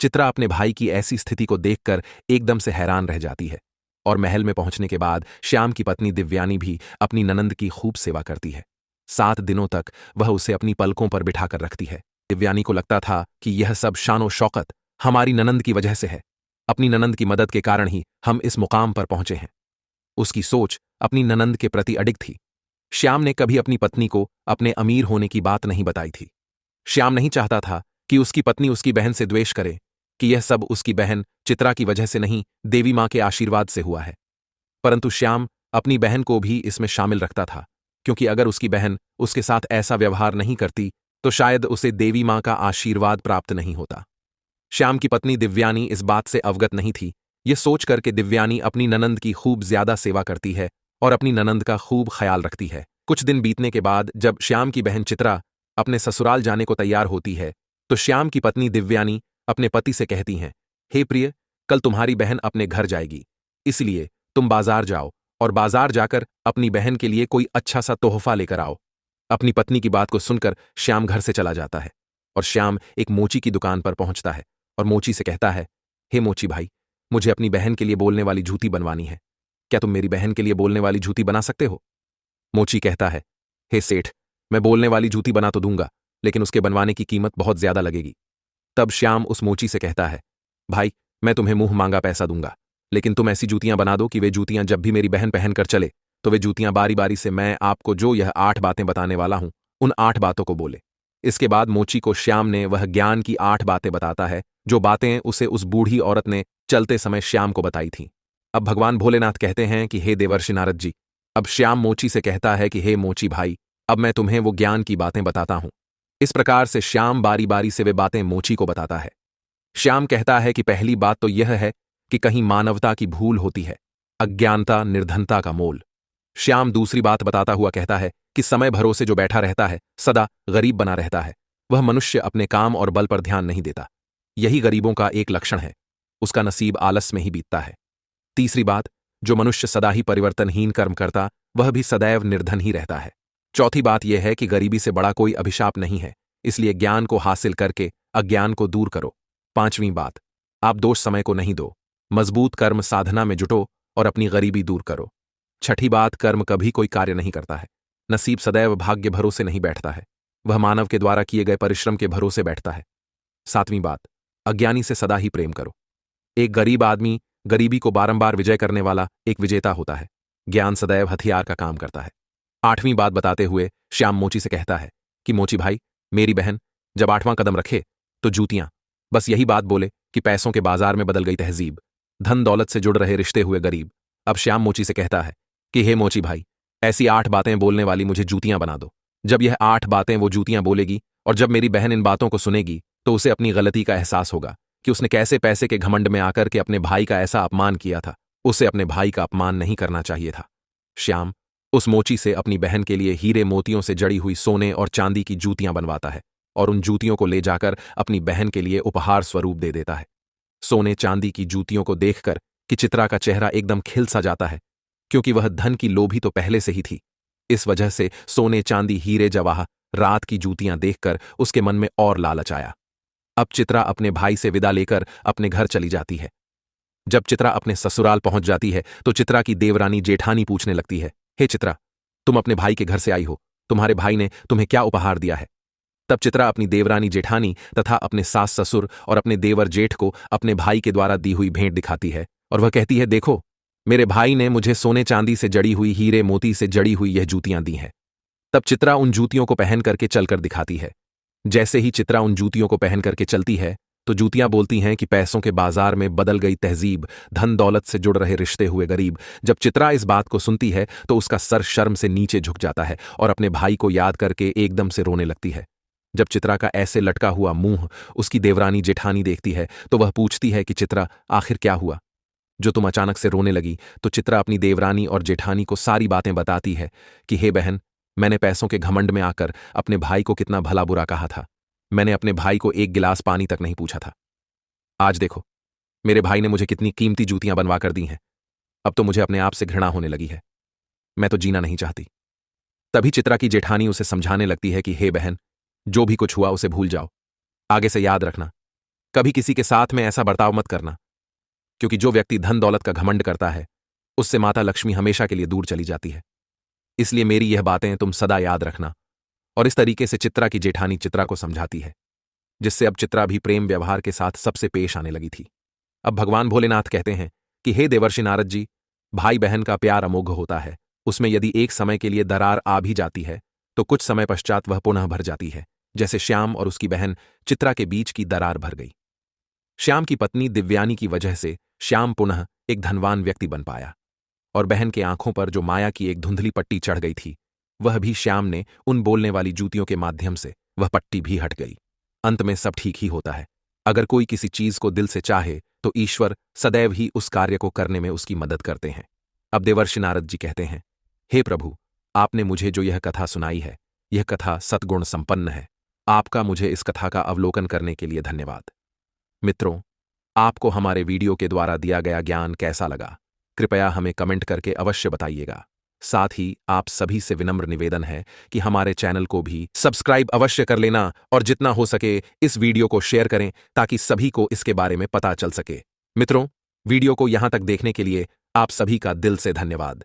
चित्रा अपने भाई की ऐसी स्थिति को देखकर एकदम से हैरान रह जाती है और महल में पहुंचने के बाद श्याम की पत्नी दिव्यानी भी अपनी ननंद की खूब सेवा करती है। 7 दिनों तक वह उसे अपनी पलकों पर बिठाकर रखती है। दिव्यानी को लगता था कि यह सब शानो शौकत हमारी ननंद की वजह से है। अपनी ननंद की मदद के कारण ही हम इस मुकाम पर पहुंचे हैं। उसकी सोच अपनी ननंद के प्रति अडिग थी। श्याम ने कभी अपनी पत्नी को अपने अमीर होने की बात नहीं बताई थी। श्याम नहीं चाहता था कि उसकी पत्नी उसकी बहन से द्वेष करे, कि यह सब उसकी बहन चित्रा की वजह से नहीं, देवी मां के आशीर्वाद से हुआ है। परंतु श्याम अपनी बहन को भी इसमें शामिल रखता था, क्योंकि अगर उसकी बहन उसके साथ ऐसा व्यवहार नहीं करती तो शायद उसे देवी मां का आशीर्वाद प्राप्त नहीं होता। श्याम की पत्नी दिव्यानी इस बात से अवगत नहीं थी। यह सोच करके दिव्यानी अपनी ननंद की खूब ज्यादा सेवा करती है और अपनी ननंद का खूब ख्याल रखती है। कुछ दिन बीतने के बाद जब श्याम की बहन चित्रा अपने ससुराल जाने को तैयार होती है तो श्याम की पत्नी दिव्यानी अपने पति से कहती हैं, हे प्रिय, कल तुम्हारी बहन अपने घर जाएगी, इसलिए तुम बाजार जाओ और बाजार जाकर अपनी बहन के लिए कोई अच्छा सा तोहफा लेकर आओ। अपनी पत्नी की बात को सुनकर श्याम घर से चला जाता है और श्याम एक मोची की दुकान पर पहुंचता है और मोची से कहता है, हे मोची भाई, मुझे अपनी बहन के लिए बोलने वाली जूती बनवानी है। क्या तुम मेरी बहन के लिए बोलने वाली जूती बना सकते हो? मोची कहता है, हे सेठ, मैं बोलने वाली जूती बना तो दूंगा, लेकिन उसके बनवाने की कीमत बहुत ज्यादा लगेगी। तब श्याम उस मोची से कहता है, भाई, मैं तुम्हें मुंह मांगा पैसा दूंगा, लेकिन तुम ऐसी जूतियां बना दो कि वे जूतियां जब भी मेरी बहन पहनकर चले तो वे जूतियां बारी बारी से मैं आपको जो यह 8 बातें बताने वाला हूं उन 8 बातों को बोले। इसके बाद मोची को श्याम ने वह ज्ञान की 8 बातें बताता है, जो बातें उसे उस बूढ़ी औरत ने चलते समय श्याम को बताई थीं। अब भगवान भोलेनाथ कहते हैं कि हे देवर्षि नारद जी, अब श्याम मोची से कहता है कि हे मोची भाई, अब मैं तुम्हें वो ज्ञान की बातें बताता हूं। इस प्रकार से श्याम बारी बारी से वे बातें मोची को बताता है। श्याम कहता है कि पहली बात तो यह है कि कहीं मानवता की भूल होती है, अज्ञानता निर्धनता का मोल। श्याम दूसरी बात बताता हुआ कहता है कि समय भरोसे जो बैठा रहता है सदा गरीब बना रहता है, वह मनुष्य अपने काम और बल पर ध्यान नहीं देता। यही गरीबों का एक लक्षण है, उसका नसीब आलस में ही बीतता है। तीसरी बात, जो मनुष्य सदा ही परिवर्तनहीन कर्म करता वह भी सदैव निर्धन ही रहता है। चौथी बात यह है कि गरीबी से बड़ा कोई अभिशाप नहीं है, इसलिए ज्ञान को हासिल करके अज्ञान को दूर करो। 5वीं बात, आप दोष समय को नहीं दो, मजबूत कर्म साधना में जुटो और अपनी गरीबी दूर करो। 6ठी बात, कर्म कभी कोई कार्य नहीं करता है, नसीब सदैव भाग्य भरोसे नहीं बैठता है, वह मानव के द्वारा किए गए परिश्रम के भरोसे बैठता है। 7वीं बात, अज्ञानी से सदा ही प्रेम करो। एक गरीब आदमी गरीबी को बारंबार विजय करने वाला एक विजेता होता है, ज्ञान सदैव हथियार का काम करता है। 8वीं बात बताते हुए श्याम मोची से कहता है कि मोची भाई, मेरी बहन जब 8वां कदम रखे तो जूतियां बस यही बात बोले कि पैसों के बाजार में बदल गई तहजीब, धन दौलत से जुड़ रहे रिश्ते हुए गरीब। अब श्याम मोची से कहता है कि हे मोची भाई, ऐसी 8 बातें बोलने वाली मुझे जूतियां बना दो। जब यह 8 बातें वो जूतियां बोलेगी और जब मेरी बहन इन बातों को सुनेगी तो उसे अपनी गलती का एहसास होगा कि उसने कैसे पैसे के घमंड में आकर के अपने भाई का ऐसा अपमान किया था। उसे अपने भाई का अपमान नहीं करना चाहिए था। श्याम उस मोची से अपनी बहन के लिए हीरे मोतियों से जड़ी हुई सोने और चांदी की जूतियां बनवाता है और उन जूतियों को ले जाकर अपनी बहन के लिए उपहार स्वरूप दे देता है। सोने चांदी की जूतियों को देखकर कि चित्रा का चेहरा एकदम खिल सा जाता है, क्योंकि वह धन की लोभी तो पहले से ही थी। इस वजह से सोने चांदी हीरे जवाहर रात की जूतियां देखकर उसके मन में और लालच आया। अब चित्रा अपने भाई से विदा लेकर अपने घर चली जाती है। जब चित्रा अपने ससुराल पहुंच जाती है तो चित्रा की देवरानी जेठानी पूछने लगती है, हे चित्रा, तुम अपने भाई के घर से आई हो, तुम्हारे भाई ने तुम्हें क्या उपहार दिया है? तब चित्रा अपनी देवरानी जेठानी तथा अपने सास ससुर और अपने देवर जेठ को अपने भाई के द्वारा दी हुई भेंट दिखाती है और वह कहती है, देखो, मेरे भाई ने मुझे सोने चांदी से जड़ी हुई हीरे मोती से जड़ी हुई यह जूतियां दी हैं। तब चित्रा उन जूतियों को पहन करके चलकर दिखाती है। जैसे ही चित्रा उन जूतियों को पहन करके चलती है तो जूतियां बोलती हैं कि पैसों के बाजार में बदल गई तहजीब, धन दौलत से जुड़ रहे रिश्ते हुए गरीब। जब चित्रा इस बात को सुनती है तो उसका सर शर्म से नीचे झुक जाता है और अपने भाई को याद करके एकदम से रोने लगती है। जब चित्रा का ऐसे लटका हुआ मुंह उसकी देवरानी जेठानी देखती है तो वह पूछती है कि चित्रा, आखिर क्या हुआ जो तुम अचानक से रोने लगी? तो चित्रा अपनी देवरानी और जेठानी को सारी बातें बताती है कि हे बहन, मैंने पैसों के घमंड में आकर अपने भाई को कितना भला बुरा कहा था। मैंने अपने भाई को एक गिलास पानी तक नहीं पूछा था। आज देखो, मेरे भाई ने मुझे कितनी कीमती जूतियां बनवा कर दी हैं। अब तो मुझे अपने आप से घृणा होने लगी है। मैं तो जीना नहीं चाहती। तभी चित्रा की जेठानी उसे समझाने लगती है कि हे बहन, जो भी कुछ हुआ उसे भूल जाओ। आगे से याद रखना, कभी किसी के साथ में ऐसा बर्ताव मत करना, क्योंकि जो व्यक्ति धन दौलत का घमंड करता है उससे माता लक्ष्मी हमेशा के लिए दूर चली जाती है। इसलिए मेरी यह बातें तुम सदा याद रखना। और इस तरीके से चित्रा की जेठानी चित्रा को समझाती है, जिससे अब चित्रा भी प्रेम व्यवहार के साथ सबसे पेश आने लगी थी। अब भगवान भोलेनाथ कहते हैं कि हे देवर्षि नारद जी, भाई बहन का प्यार अमोघ होता है। उसमें यदि एक समय के लिए दरार आ भी जाती है तो कुछ समय पश्चात वह पुनः भर जाती है, जैसे श्याम और उसकी बहन चित्रा के बीच की दरार भर गई। श्याम की पत्नी दिव्यानी की वजह से श्याम पुनः एक धनवान व्यक्ति बन पाया, और बहन के आंखों पर जो माया की एक धुंधली पट्टी चढ़ गई थी वह भी श्याम ने उन बोलने वाली जूतियों के माध्यम से वह पट्टी भी हट गई। अंत में सब ठीक ही होता है। अगर कोई किसी चीज को दिल से चाहे तो ईश्वर सदैव ही उस कार्य को करने में उसकी मदद करते हैं। अब देवर्षि नारद जी कहते हैं, हे प्रभु, आपने मुझे जो यह कथा सुनाई है, यह कथा सद्गुण संपन्न है। आपका मुझे इस कथा का अवलोकन करने के लिए धन्यवाद। मित्रों, आपको हमारे वीडियो के द्वारा दिया गया ज्ञान कैसा लगा? कृपया हमें कमेंट करके अवश्य बताइएगा। साथ ही आप सभी से विनम्र निवेदन है कि हमारे चैनल को भी सब्सक्राइब अवश्य कर लेना और जितना हो सके इस वीडियो को शेयर करें ताकि सभी को इसके बारे में पता चल सके। मित्रों, वीडियो को यहां तक देखने के लिए आप सभी का दिल से धन्यवाद।